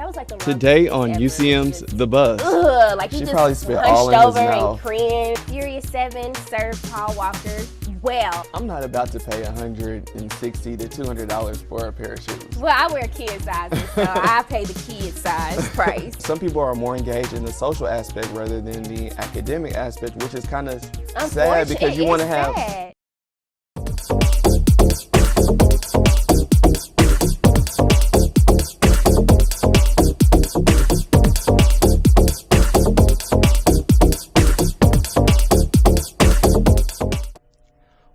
That was like the Today on UCM's The Buzz. Ugh, like She he probably just spit all hunched in his over mouth. and cringed. Furious 7 served Paul Walker well. I'm not about to pay $160 to $200 for a pair of shoes. Well, I wear kid sizes, so I pay the kid size price. Some people are more engaged in the social aspect rather than the academic aspect, which is kind of sad because you want to have. Sad.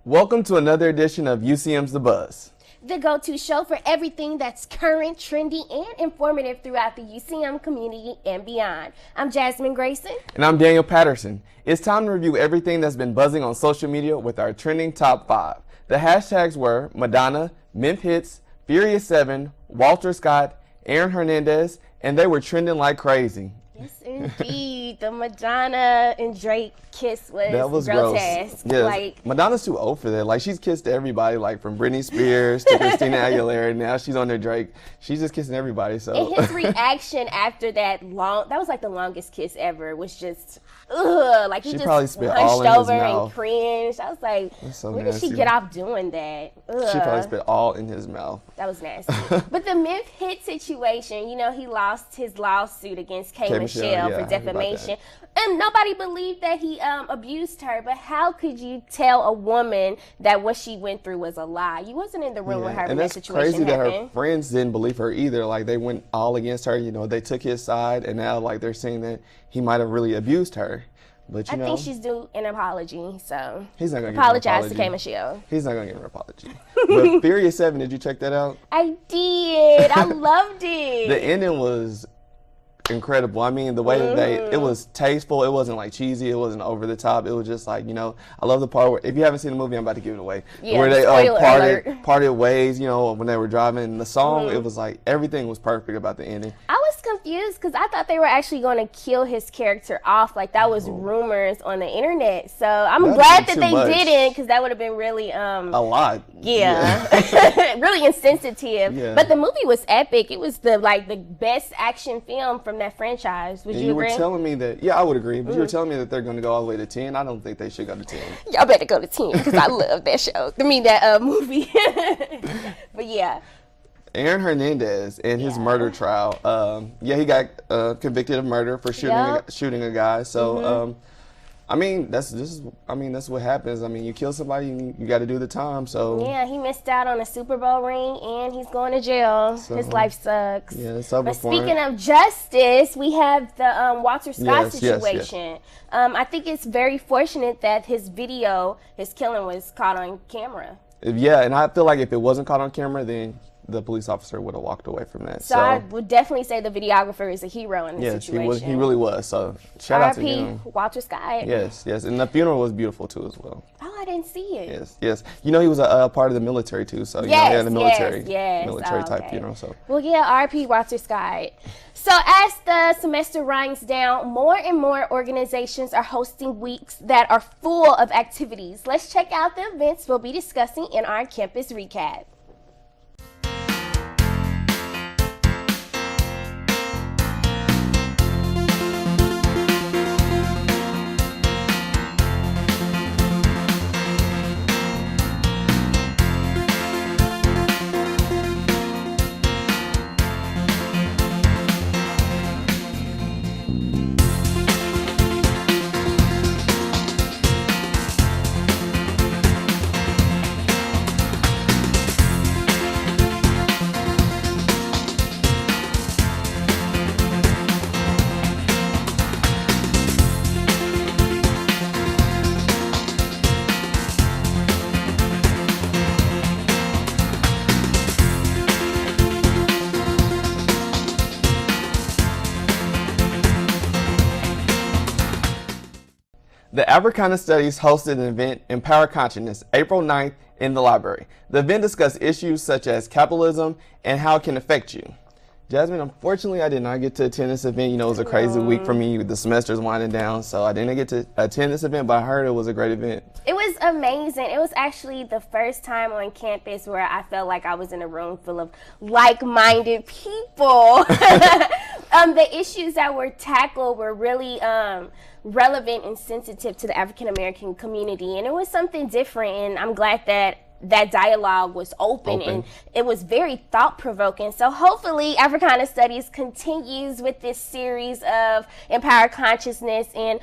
Welcome to another edition of UCM's The Buzz, The go-to show for everything that's current, trendy, and informative throughout the UCM community and beyond. I'm Jasmine Grayson. and I'm Daniel Patterson. It's time to review everything that's been buzzing on social media with our trending top 5. The hashtags were Madonna, Memphis Hits, Furious 7, Walter Scott, Aaron Hernandez, and they were trending like crazy. Yes, indeed. The Madonna and Drake kiss was grotesque. Gross. Yes. Like, Madonna's too old for that. Like, she's kissed everybody, like from Britney Spears to Christina Aguilera. Now she's on there Drake. She's just kissing everybody. So. and his reaction after that was like the longest kiss ever. Was just, ugh. Like, he She just probably spit hunched all in his over and mouth. cringed. I was like, so where did she nasty. get off doing that? Ugh. She probably spit all in his mouth. That was nasty. But the Memphis Hit situation, you know, he lost his lawsuit against K. Michelle Michelle, yeah, I for heard about defamation. And nobody believed that he abused her. But how could you tell a woman that what she went through was a lie? You wasn't in the room with her and when that that's situation crazy that her happened. friends didn't believe her either. Like, they went all against her. You know, they took his side, and now like they're saying that he might have really abused her. But I think she's due an apology, so he's not gonna apologize give to her an K. Michelle. He's not gonna give her an apology. But Furious 7, did you check that out? I did. I loved it. The ending was incredible. I mean, the way that it was tasteful. It wasn't like cheesy. It wasn't over the top. It was just like, you know, I love the part where, if you haven't seen the movie, I'm about to give it away. Yeah, where they spoiler alert. parted ways, you know, when they were driving. The song, it was like, everything was perfect about the ending. I was confused because I thought they were actually going to kill his character off. Like, that was rumors on the internet. So I'm That glad would've been that they too much. didn't, because that would have been really A lot. really insensitive. Yeah. But the movie was epic. It was the best action film from that franchise. Would And you you were agree? telling me that, yeah, I would agree, but you were telling me that they're going to go all the way to 10. I don't think they should go to 10. Y'all better go to 10 because I love that show. I mean, that movie. But yeah. Aaron Hernandez and his murder trial. He got convicted of murder for shooting a guy. So, I mean, that's what happens. I mean, you kill somebody, you got to do the time. So Yeah, he missed out on a Super Bowl ring and he's going to jail. His life sucks. Yeah, it's over But for him. speaking of justice, we have the Walter Scott Yes, yes, situation. I think it's very fortunate that his killing was caught on camera. Yeah, and I feel like if it wasn't caught on camera, then the police officer would have walked away from that. So I would definitely say the videographer is a hero in this situation. Yes, he really was. So shout out to him. Walter Scott. Yes, and the funeral was beautiful too as well. Oh, I didn't see it. Yes. You know, he was a part of the military too. So you know, he had the military type okay. funeral. So well, yeah, RP Walter Scott. So as the semester winds down, more and more organizations are hosting weeks that are full of activities. Let's check out the events we'll be discussing in our campus recap. the Africana Studies hosted an event, Empower Consciousness, April 9th in the library. The event discussed issues such as capitalism and how it can affect you. Jasmine, unfortunately, I did not get to attend this event. You know, it was a crazy week for me. The semester's winding down, so I didn't get to attend this event, but I heard it was a great event. It was amazing. It was actually the first time on campus where I felt like I was in a room full of like-minded people. The issues that were tackled were really relevant and sensitive to the African-American community, and it was something different, and I'm glad that dialogue was open and it was very thought-provoking. So hopefully Africana Studies continues with this series of empowered consciousness and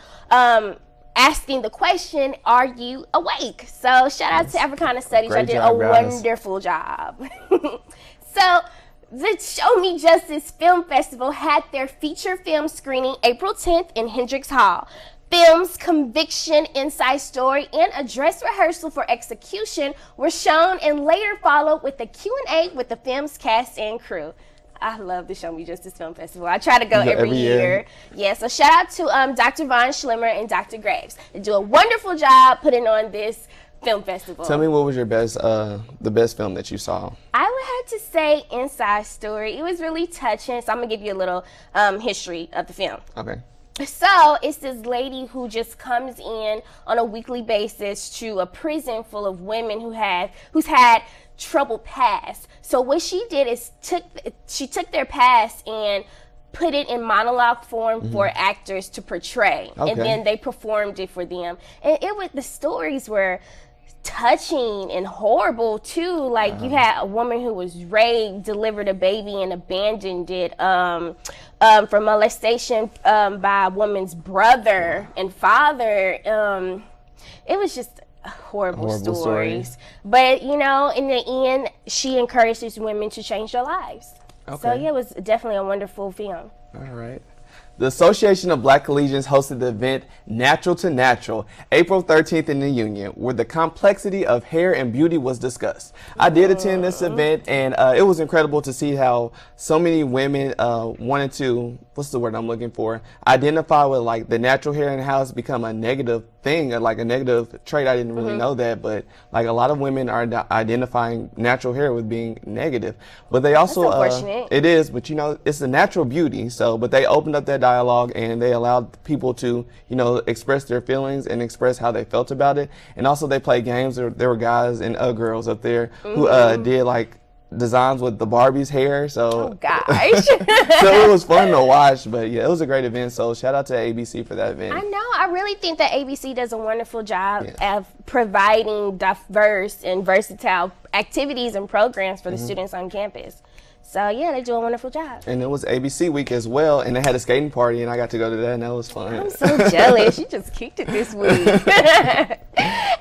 asking the question, are you awake? So shout out to Africana Studies. I did a wonderful job. So the Show Me Justice Film Festival had their feature film screening April 10th in Hendricks Hall. Films Conviction, Inside Story, and a dress rehearsal for execution were shown and later followed with a Q&A with the film's cast and crew. I love the Show Me Justice Film Festival. I try to go every year. Yeah, so shout out to Dr. Von Schlimmer and Dr. Graves. They do a wonderful job putting on this film festival. Tell me, what was your best, the best film that you saw? I would have to say Inside Story. It was really touching, so I'm going to give you a little history of the film. Okay. So it's this lady who just comes in on a weekly basis to a prison full of women who's had troubled past. So what she did is she took their past and put it in monologue form for actors to portray, and then they performed it for them. And the stories were touching and horrible too. Like you had a woman who was raped, delivered a baby, and abandoned it for molestation by a woman's brother and father. It was just horrible stories. But you know, in the end, she encouraged these women to change their lives. So yeah, it was definitely a wonderful film. All right. The Association of Black Collegians hosted the event Natural to Natural, April 13th in the Union, where the complexity of hair and beauty was discussed. I did attend this event, and it was incredible to see how so many women wanted to, what's the word I'm looking for, identify with like the natural hair and how it's become a negative thing, like a negative trait. I didn't really know that, but like a lot of women are identifying natural hair with being negative. But they also, that's unfortunate. It is, but you know, it's a natural beauty. So, but they opened up that dialogue and they allowed people to, you know, express their feelings and express how they felt about it. And also they played games. There were guys and girls up there who did like designs with the Barbie's hair. So, oh gosh. So it was fun to watch. But yeah, it was a great event. So shout out to ABC for that event. I know. I really think that ABC does a wonderful job of providing diverse and versatile activities and programs for the students on campus. So yeah, they do a wonderful job. And it was ABC week as well, and they had a skating party, and I got to go to that, and that was fun. I'm so jealous. You just kicked it this week.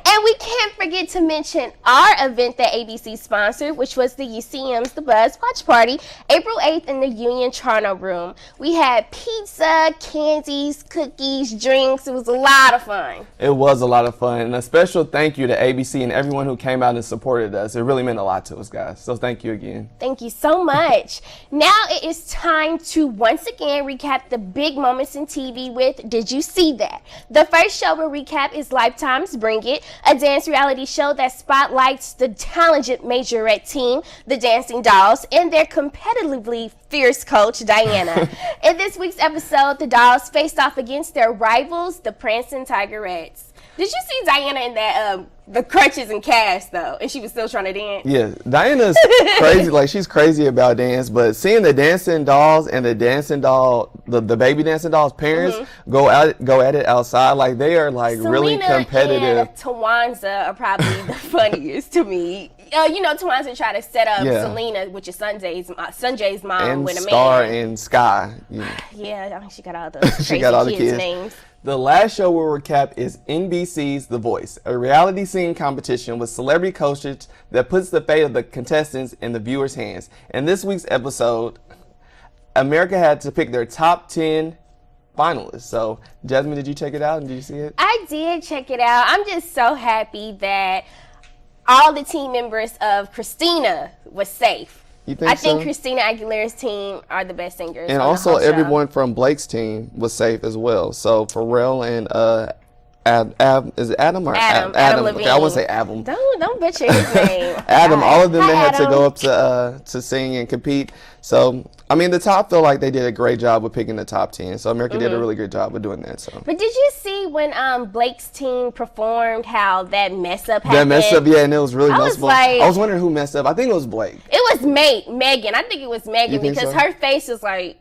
And we can't forget to mention our event that ABC sponsored, which was the UCM's The Buzz Watch Party, April 8th in the Union Charno Room. We had pizza, candies, cookies, drinks. It was a lot of fun. It was a lot of fun, and a special thank you to ABC and everyone who came out and supported us. It really meant a lot to us, guys. So thank you again. Thank you so much. Now it is time to once again recap the big moments in TV with Did You See That? The first show we'll recap is Lifetime's Bring It, a dance reality show that spotlights the talented majorette team, the Dancing Dolls, and their competitively fierce coach, Diana. In this week's episode, the Dolls faced off against their rivals, the Prancing Tigerettes. Did you see Diana in that the crutches and cast though, and she was still trying to dance? Yeah, Diana's crazy. Like, she's crazy about dance, but seeing the Dancing Dolls and the Dancing Doll, the baby Dancing Dolls parents go at it outside, like they are like Selena really competitive. And Tawanza are probably the funniest to me. You know, Tawanza tried to set up Selena, which is Sanjay's mom, and with a Star man. And Sky. Yeah, I mean, she got all the crazy she got all the kids' names. The last show we'll recap is NBC's The Voice, a reality singing competition with celebrity coaches that puts the fate of the contestants in the viewers' hands. In this week's episode, America had to pick their top 10 finalists. So, Jasmine, did you check it out and did you see it? I did check it out. I'm just so happy that all the team members of Christina was safe. You think I think so? Christina Aguilera's team are the best singers. And also everyone from Blake's team was safe as well. So Pharrell and is it Adam or Adam Levine. Okay, I want to say Adam. Don't butcher his name. Adam. All of them, they had Adam. to go up to sing and compete. So I mean, the top feel like they did a great job with picking the top 10. So America did a really good job with doing that. So. But did you see when Blake's team performed how that mess up happened? That mess up, yeah, and it was really noticeable. I was wondering who messed up. I think it was Blake. It was Megan. I think it was Megan because so? her face was like,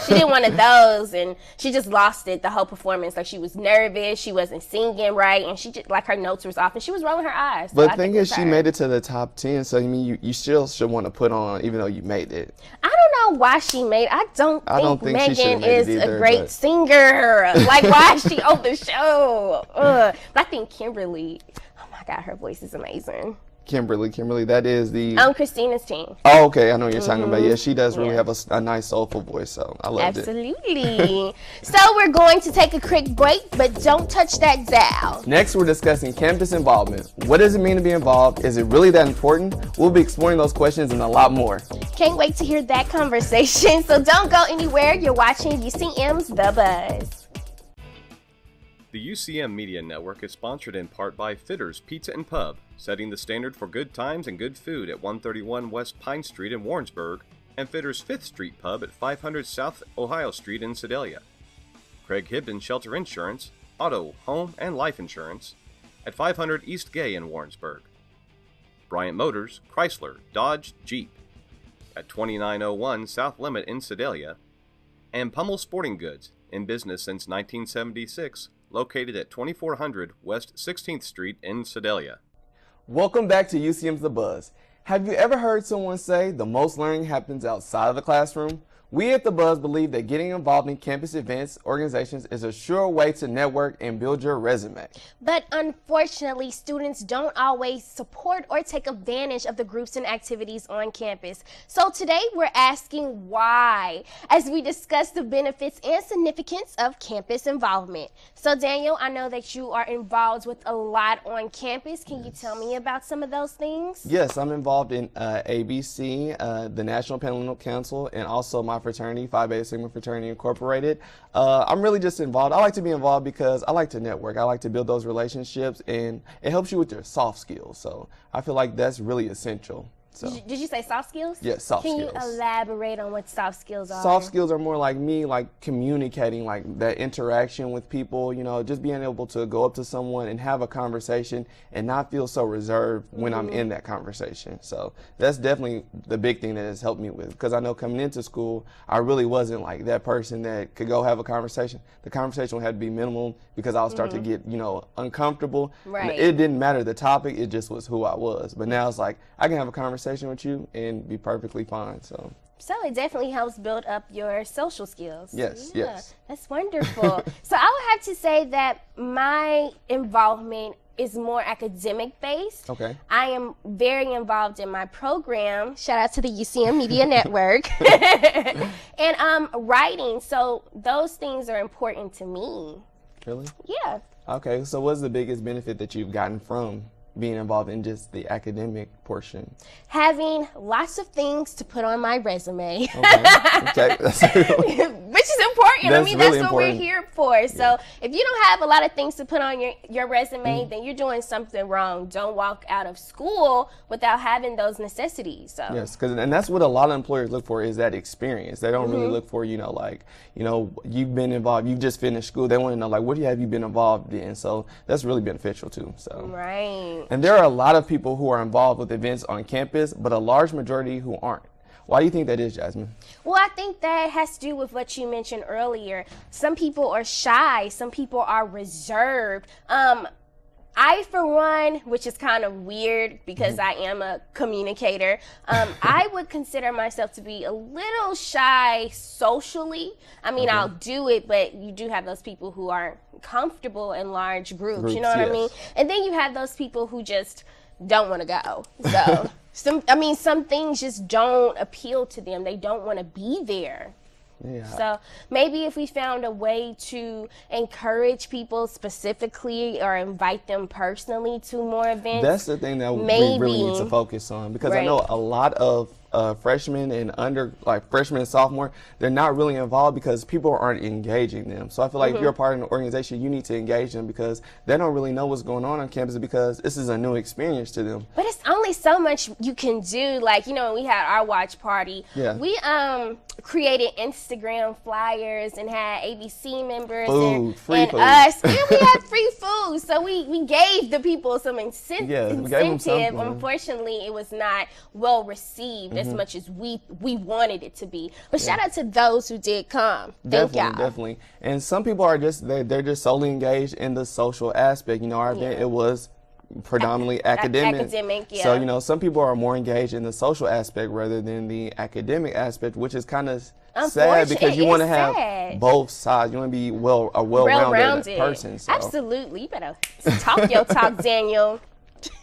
she did one of those and she just lost it the whole performance. Like, she was nervous, she wasn't singing right, and she just, like, her notes was off and she was rolling her eyes. But the thing is, she made it to the top 10, so I mean, you still should want to put on even though you made it. I don't know why she made it. I don't think Megan is either, a great singer. Like, why is she on the show? But I think Kimberly, oh my God, her voice is amazing. Kimberly, that is the... Christina's team. Oh, okay, I know what you're talking about. Yeah, she does really have a nice soulful voice, so I loved it. Absolutely. So we're going to take a quick break, but don't touch that dial. Next, we're discussing campus involvement. What does it mean to be involved? Is it really that important? We'll be exploring those questions and a lot more. Can't wait to hear that conversation, so don't go anywhere. You're watching UCM's The Buzz. The UCM Media Network is sponsored in part by Fitter's Pizza and Pub, setting the standard for good times and good food at 131 West Pine Street in Warrensburg, and Fitter's 5th Street Pub at 500 South Ohio Street in Sedalia. Craig Hibden Shelter Insurance, Auto, Home, and Life Insurance at 500 East Gay in Warrensburg. Bryant Motors, Chrysler, Dodge, Jeep at 2901 South Limit in Sedalia, and Pummel Sporting Goods, in business since 1976, located at 2400 West 16th Street in Sedalia. Welcome back to UCM's The Buzz. Have you ever heard someone say the most learning happens outside of the classroom? We at The Buzz believe that getting involved in campus events, organizations is a sure way to network and build your resume. But unfortunately, students don't always support or take advantage of the groups and activities on campus. So today we're asking why, as we discuss the benefits and significance of campus involvement. So Daniel, I know that you are involved with a lot on campus. Can you tell me about some of those things? Yes, I'm involved in ABC, the National Panel Council, and also my fraternity, Phi Beta Sigma Fraternity Incorporated. I'm really just involved. I like to be involved because I like to network. I like to build those relationships, and it helps you with your soft skills. So I feel like that's really essential. So. Did you say soft skills? Yes, soft skills. Can you elaborate on what soft skills are? Soft skills are more like me, like communicating, like that interaction with people, you know, just being able to go up to someone and have a conversation and not feel so reserved when I'm in that conversation. So that's definitely the big thing that has helped me with, because I know coming into school, I really wasn't like that person that could go have a conversation. The conversation had to be minimal because I would start to get, you know, uncomfortable. Right. And it didn't matter the topic, it just was who I was. But now it's like, I can have a conversation with you and be perfectly fine. So it definitely helps build up your social skills. Yes, yes. That's wonderful. So I would have to say that my involvement is more academic based. Okay. I am very involved in my program. Shout out to the UCM Media Network. And writing. So those things are important to me. Really? Yeah. Okay. So what's the biggest benefit that you've gotten from being involved in just the academic portion? Having lots of things to put on my resume. Okay. Which is important. I mean, that's really what we're here for. So if you don't have a lot of things to put on your resume, then you're doing something wrong. Don't walk out of school without having those necessities. So. Yes, and that's what a lot of employers look for, is that experience. They don't really look for, you know, like, you know, you've been involved, you've just finished school. They want to know, like, what have you been involved in? So that's really beneficial too. So. Right. And there are a lot of people who are involved with events on campus, but a large majority who aren't. Why do you think that is, Jasmine? Well, I think that has to do with what you mentioned earlier. Some people are shy. Some people are reserved. I, for one, which is kind of weird because I am a communicator, I would consider myself to be a little shy socially. I mean, I'll do it, but you do have those people who aren't comfortable in large groups, you know what I mean? And then you have those people who just don't want to go. So, some things just don't appeal to them. They don't want to be there. Yeah. So maybe if we found a way to encourage people specifically or invite them personally to more events. That's the thing that we really need to focus on, because I know a lot of freshmen and freshmen and sophomore, they're not really involved because people aren't engaging them. So I feel like if you're a part of an organization, you need to engage them, because they don't really know what's going on campus, because this is a new experience to them. But it's only so much you can do. Like, you know, when we had our watch party, we created Instagram flyers and had ABC members free and food. us. And we had free food. So we gave the people some incentive. We gave them something. Unfortunately, it was not well received as much as we wanted it to be. But shout out to those who did come. Thank y'all. Definitely. And some people are just, they're just solely engaged in the social aspect. You know, our event, it was predominantly academic. So, you know, some people are more engaged in the social aspect rather than the academic aspect, which is kind of sad because you want to have both sides. You want to be a well-rounded person. So. Absolutely. You better talk your talk, Daniel.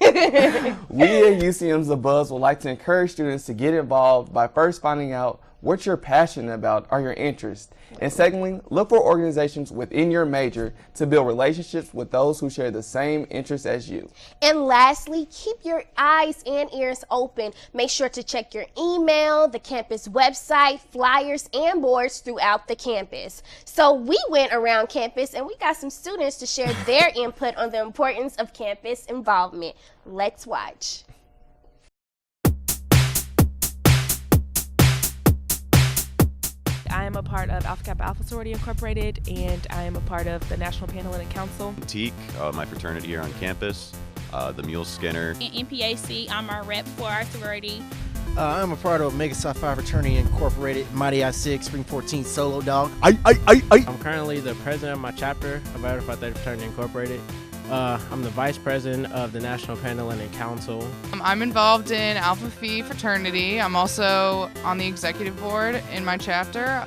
We at UCM's The Buzz would like to encourage students to get involved by first finding out what you're passionate about or your interests. And secondly, look for organizations within your major to build relationships with those who share the same interests as you. And lastly, keep your eyes and ears open. Make sure to check your email, the campus website, flyers, and boards throughout the campus. So we went around campus and we got some students to share their input on the importance of campus involvement. Let's watch. I am a part of Alpha Kappa Alpha Sorority Incorporated, and I am a part of the National Panhellenic Council. Teak, my fraternity here on campus, the Mule Skinner. In NPAC, I'm our rep for our sorority. I'm a part of Omega Psi Phi Fraternity Incorporated, Mighty I-6, Spring 14 Solo Dog. I'm currently the president of my chapter of Alpha Phi Theta Fraternity Incorporated. I'm the vice president of the National Panhellenic Council. I'm involved in Alpha Phi Fraternity. I'm also on the executive board in my chapter.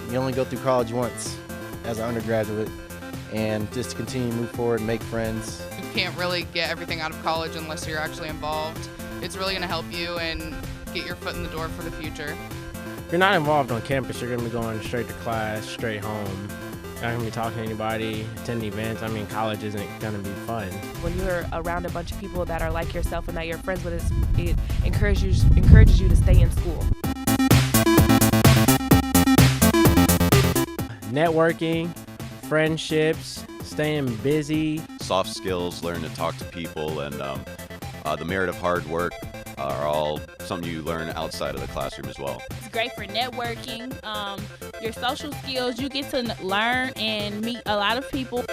You only go through college once as an undergraduate, and just to continue to move forward and make friends. You can't really get everything out of college unless you're actually involved. It's really going to help you and get your foot in the door for the future. If you're not involved on campus, you're going to be going straight to class, straight home. You're not going to be talking to anybody, attending events. I mean, college isn't going to be fun. When you're around a bunch of people that are like yourself and that you're friends with, it encourages you to stay in school. Networking, friendships, staying busy. Soft skills, learn to talk to people, and the merit of hard work are all something you learn outside of the classroom as well. It's great for networking, your social skills. You get to learn and meet a lot of people.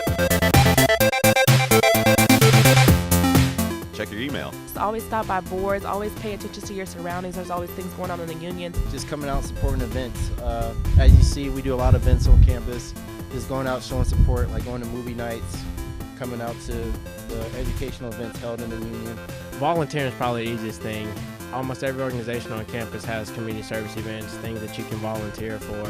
Check your email. Just always stop by boards, always pay attention to your surroundings. There's always things going on in the union. Just coming out and supporting events. As you see, we do a lot of events on campus. Just going out showing support, like going to movie nights, coming out to the educational events held in the union. Volunteering is probably the easiest thing. Almost every organization on campus has community service events, things that you can volunteer for.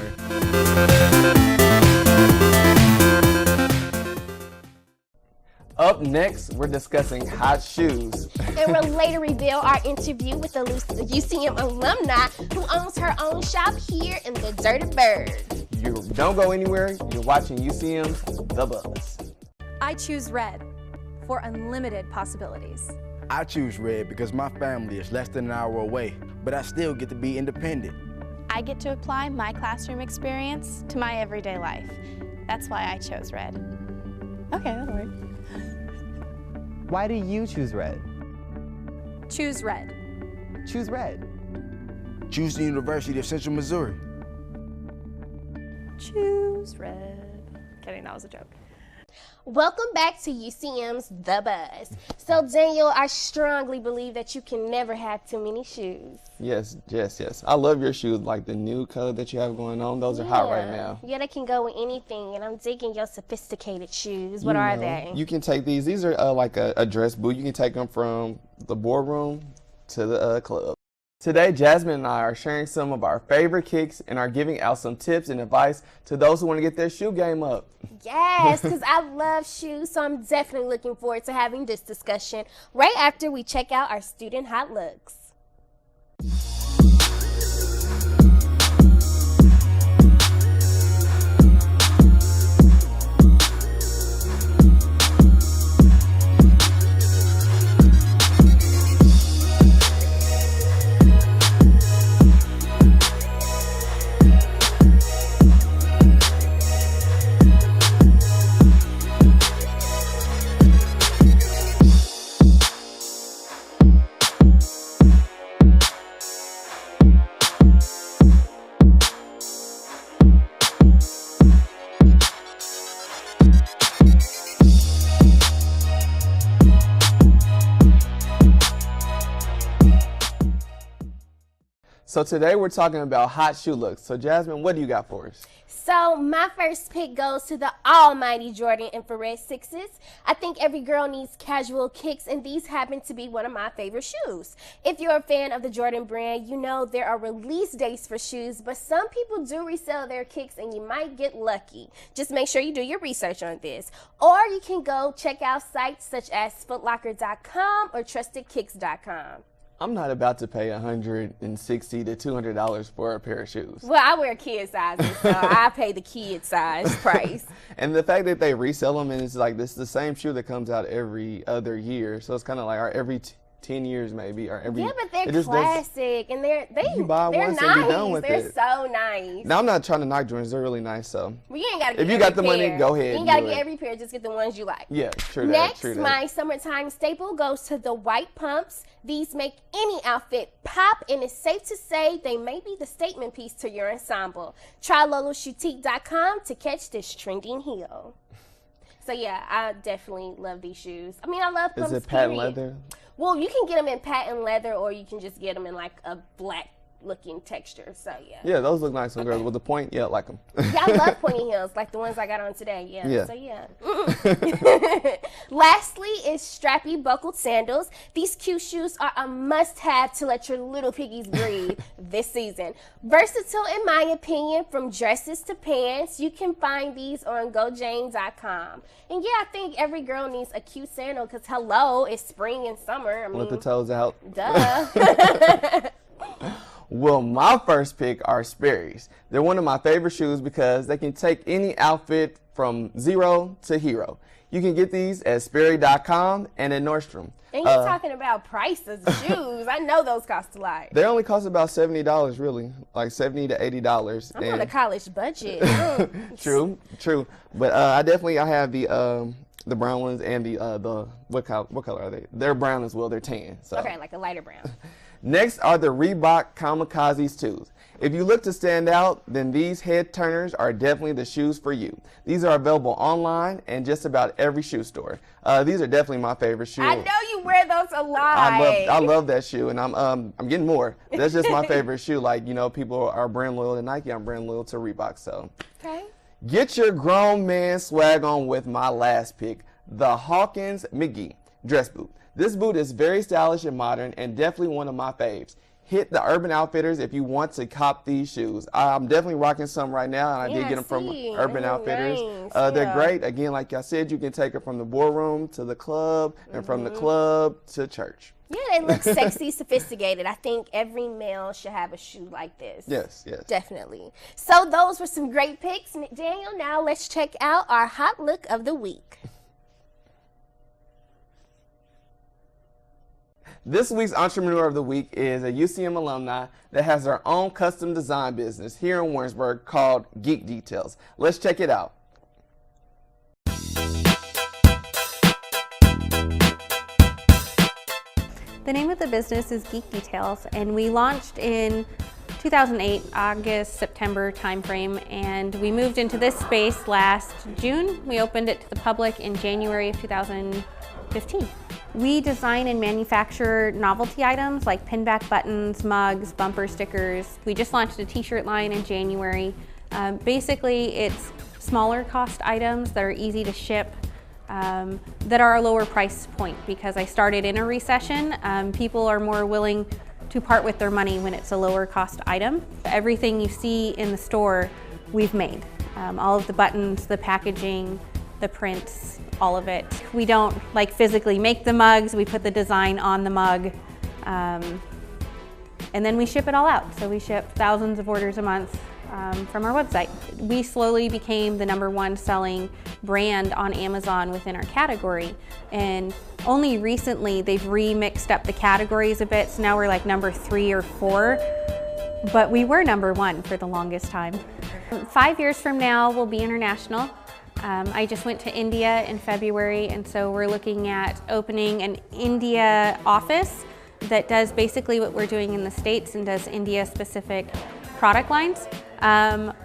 Up next, we're discussing hot shoes. And we'll later reveal our interview with the UCM alumni who owns her own shop here in the Dirty Bird. You don't go anywhere. You're watching UCM's The Buzz. I choose red for unlimited possibilities. I choose red because my family is less than an hour away, but I still get to be independent. I get to apply my classroom experience to my everyday life. That's why I chose red. Okay, that'll work. Why do you choose red? Choose red. Choose red. Choose the University of Central Missouri. Choose red. Kidding, that was a joke. Welcome back to UCM's The Buzz. So Daniel, I strongly believe that you can never have too many shoes. Yes. I love your shoes, like the new color that you have going on. Those are hot right now. Yeah, they can go with anything, and I'm digging your sophisticated shoes. What are they? You can take these. These are like a dress boot. You can take them from the boardroom to the club. Today, Jasmine and I are sharing some of our favorite kicks and are giving out some tips and advice to those who want to get their shoe game up. Yes, because I love shoes, so I'm definitely looking forward to having this discussion right after we check out our student hot looks. So today we're talking about hot shoe looks. So Jasmine, what do you got for us? So my first pick goes to the almighty Jordan Infrared 6s. I think every girl needs casual kicks, and these happen to be one of my favorite shoes. If you're a fan of the Jordan brand, you know there are release dates for shoes, but some people do resell their kicks and you might get lucky. Just make sure you do your research on this. Or you can go check out sites such as footlocker.com or trustedkicks.com. I'm not about to pay $160 to $200 for a pair of shoes. Well, I wear kid sizes, so I pay the kid size price. And the fact that they resell them, and it's like this is the same shoe that comes out every other year, so it's kind of like every 10 years maybe, or every. Yeah, but they're classic, and they're nice. They're so nice. Now I'm not trying to knock Jordans; they're really nice. So well, you ain't gotta get if you got the money, go ahead. You ain't gotta get every pair; just get the ones you like. Yeah, true that. Next, true that. my summertime staple goes to the white pumps. These make any outfit pop, and it's safe to say they may be the statement piece to your ensemble. Try loloshutique.com to catch this trending heel. So yeah, I definitely love these shoes. I mean, I love pumps. Is it patent leather? Well, you can get them in patent leather, or you can just get them in like a black looking texture. So yeah. Yeah, those look nice on girls. With the point, yeah, I like them. Yeah, I love pointy heels, like the ones I got on today. Yeah. So yeah. Lastly is strappy buckled sandals. These cute shoes are a must-have to let your little piggies breathe this season. Versatile, in my opinion, from dresses to pants. You can find these on gojane.com. And yeah, I think every girl needs a cute sandal because hello, it's spring and summer. I mean, let the toes out. Duh. Well, my first pick are Sperry's. They're one of my favorite shoes because they can take any outfit from zero to hero. You can get these at Sperry.com and at Nordstrom. And you're talking about prices of shoes. I know those cost a lot. They only cost about $70, really, like $70 to $80. I'm on a college budget. True. But I have the brown ones and the what color are they? They're brown as well. They're tan. So. Okay, like a lighter brown. Next are the Reebok Kamikazes 2s. If you look to stand out, then these head turners are definitely the shoes for you. These are available online and just about every shoe store. These are definitely my favorite shoe. I know you wear those a lot. I love that shoe, and I'm getting more. That's just my favorite shoe. Like, you know, people are brand loyal to Nike. I'm brand loyal to Reebok. So, okay. Get your grown man swag on with my last pick, the Hawkins McGee dress boot. This boot is very stylish and modern and definitely one of my faves. Hit the Urban Outfitters if you want to cop these shoes. I'm definitely rocking some right now, and I did get them from Urban Outfitters. Nice. They're great. Again, like I said, you can take it from the boardroom to the club and from the club to church. Yeah, they look sexy, sophisticated. I think every male should have a shoe like this. Yes. Definitely. So those were some great picks. Daniel, now let's check out our hot look of the week. This week's Entrepreneur of the Week is a UCM alumni that has their own custom design business here in Warrensburg called Geek Details. Let's check it out. The name of the business is Geek Details, and we launched in 2008, August, September timeframe, and we moved into this space last June. We opened it to the public in January of 2015. We design and manufacture novelty items like pinback buttons, mugs, bumper stickers. We just launched a t-shirt line in January. Basically, it's smaller cost items that are easy to ship, that are a lower price point because I started in a recession. People are more willing to part with their money when it's a lower cost item. Everything you see in the store, we've made. All of the buttons, the packaging, the prints, all of it. We don't physically make the mugs, we put the design on the mug, and then we ship it all out. So we ship thousands of orders a month from our website. We slowly became the #1 selling brand on Amazon within our category, and only recently they've remixed up the categories a bit, so now we're like #3 or 4, but we were #1 for the longest time. 5 years from now, we'll be international. I just went to India in February, and so we're looking at opening an India office that does basically what we're doing in the States and does India-specific product lines.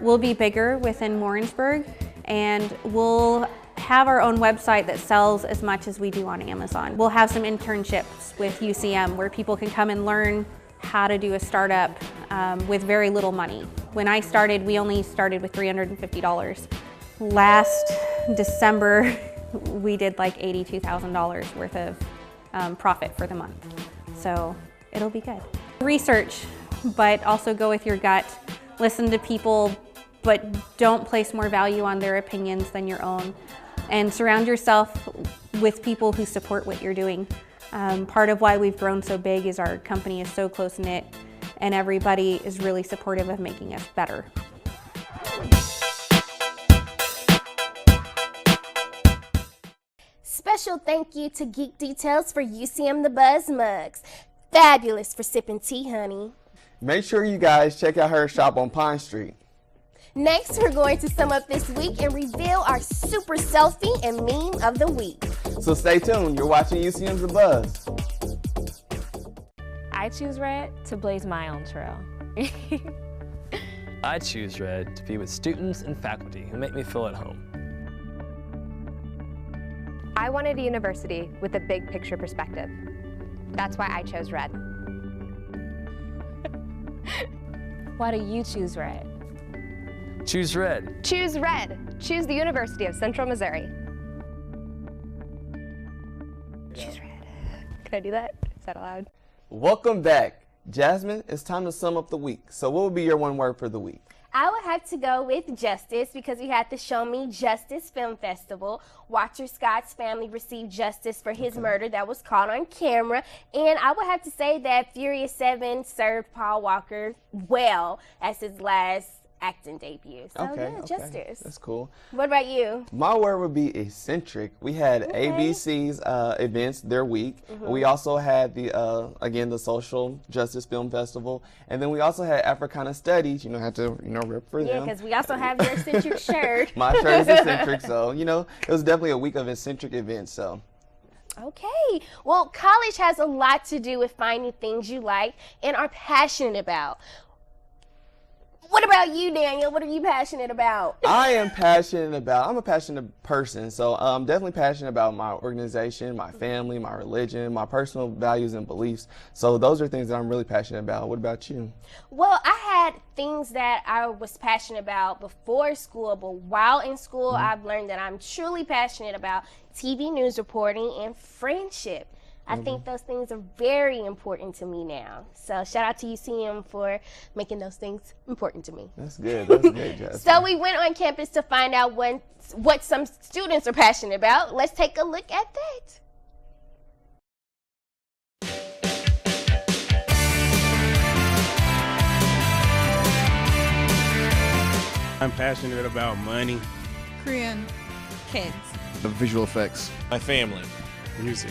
We'll be bigger within Warrensburg, and we'll have our own website that sells as much as we do on Amazon. We'll have some internships with UCM where people can come and learn how to do a startup with very little money. When I started, we only started with $350. Last December, we did like $82,000 worth of profit for the month. So it'll be good. Research, but also go with your gut. Listen to people, but don't place more value on their opinions than your own. And surround yourself with people who support what you're doing. Part of why we've grown so big is our company is so close-knit and everybody is really supportive of making us better. Special thank you to Geek Details for UCM the Buzz mugs. Fabulous for sipping tea, honey. Make sure you guys check out her shop on Pine Street. Next, we're going to sum up this week and reveal our super selfie and meme of the week. So stay tuned. You're watching UCM's The Buzz. I choose red to blaze my own trail. I choose red to be with students and faculty who make me feel at home. I wanted a university with a big picture perspective. That's why I chose red. Why do you choose red? Choose red. Choose red. Choose the University of Central Missouri. Choose red. Can I do that? Is that allowed? Welcome back. Jasmine, it's time to sum up the week. So what would be your one word for the week? I would have to go with justice because we had the Show Me Justice Film Festival. Walter Scott's family received justice for his murder that was caught on camera. And I would have to say that Furious 7 served Paul Walker well as his last acting debut. So yeah, justice. That's cool. What about you? My word would be eccentric. We had ABC's events their week. We also had the again the Social Justice Film Festival, and then we also had Africana Studies. You know, had to rep for them. Yeah, because we also have your eccentric shirt. My shirt is eccentric, so it was definitely a week of eccentric events. So. Okay, well, college has a lot to do with finding things you like and are passionate about. What about you, Daniel? What are you passionate about? I'm a passionate person, so I'm definitely passionate about my organization, my family, my religion, my personal values and beliefs. So those are things that I'm really passionate about. What about you? Well, I had things that I was passionate about before school, but while in school, I've learned that I'm truly passionate about TV news reporting and friendship. I think those things are very important to me now. So shout out to UCM for making those things important to me. That's good. That's good, Jasmine. So we went on campus to find out what some students are passionate about. Let's take a look at that. I'm passionate about money. Korean. Kids. The visual effects. My family. Music.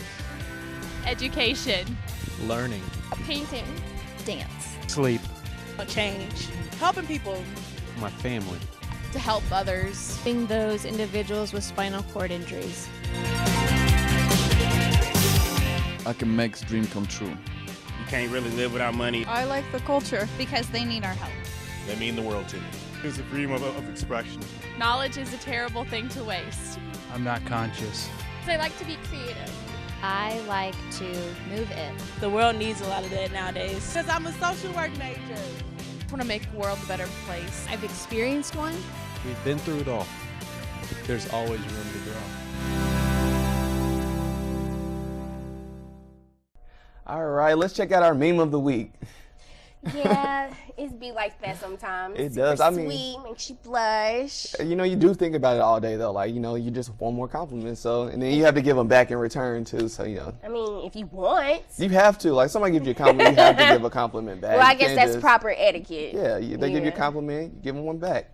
Education. Learning. Painting. Dance. Sleep. Change. Helping people. My family. To help others. Helping those individuals with spinal cord injuries. I can make dreams come true. You can't really live without money. I like the culture. Because they need our help. They mean the world to me. It's the freedom of expression. Knowledge is a terrible thing to waste. I'm not conscious. I like to be creative. I like to move it. The world needs a lot of that nowadays. Because I'm a social work major. I want to make the world a better place. I've experienced one. We've been through it all. There's always room to grow. All right, let's check out our meme of the week. Yeah, it be like that sometimes. It does. I mean, sweet, makes you blush. You do think about it all day though. Like, you just want more compliments. So, and then you have to give them back in return too. So, I mean, if you want. You have to. Like, somebody gives you a compliment, you have to give a compliment back. Well, I guess that's proper etiquette. Yeah, they give you a compliment, you give them one back.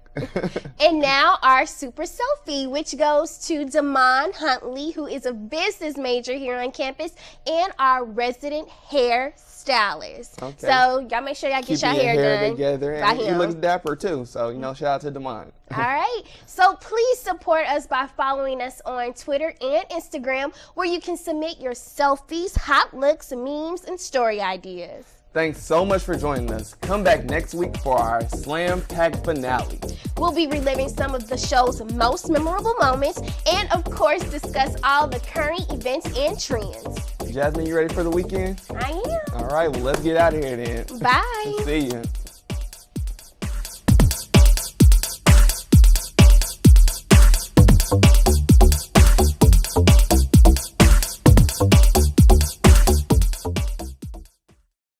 And now our super selfie, which goes to Damon Huntley, who is a business major here on campus, and our resident hair stylist. Okay. So y'all make sure y'all get your hair done together. And he looks dapper too. So shout out to Damon. All right. So please support us by following us on Twitter and Instagram, where you can submit your selfies, hot looks, memes, and story ideas. Thanks so much for joining us. Come back next week for our slam-packed finale. We'll be reliving some of the show's most memorable moments and, of course, discuss all the current events and trends. Jasmine, you ready for the weekend? I am. All right, well, let's get out of here then. Bye. See you.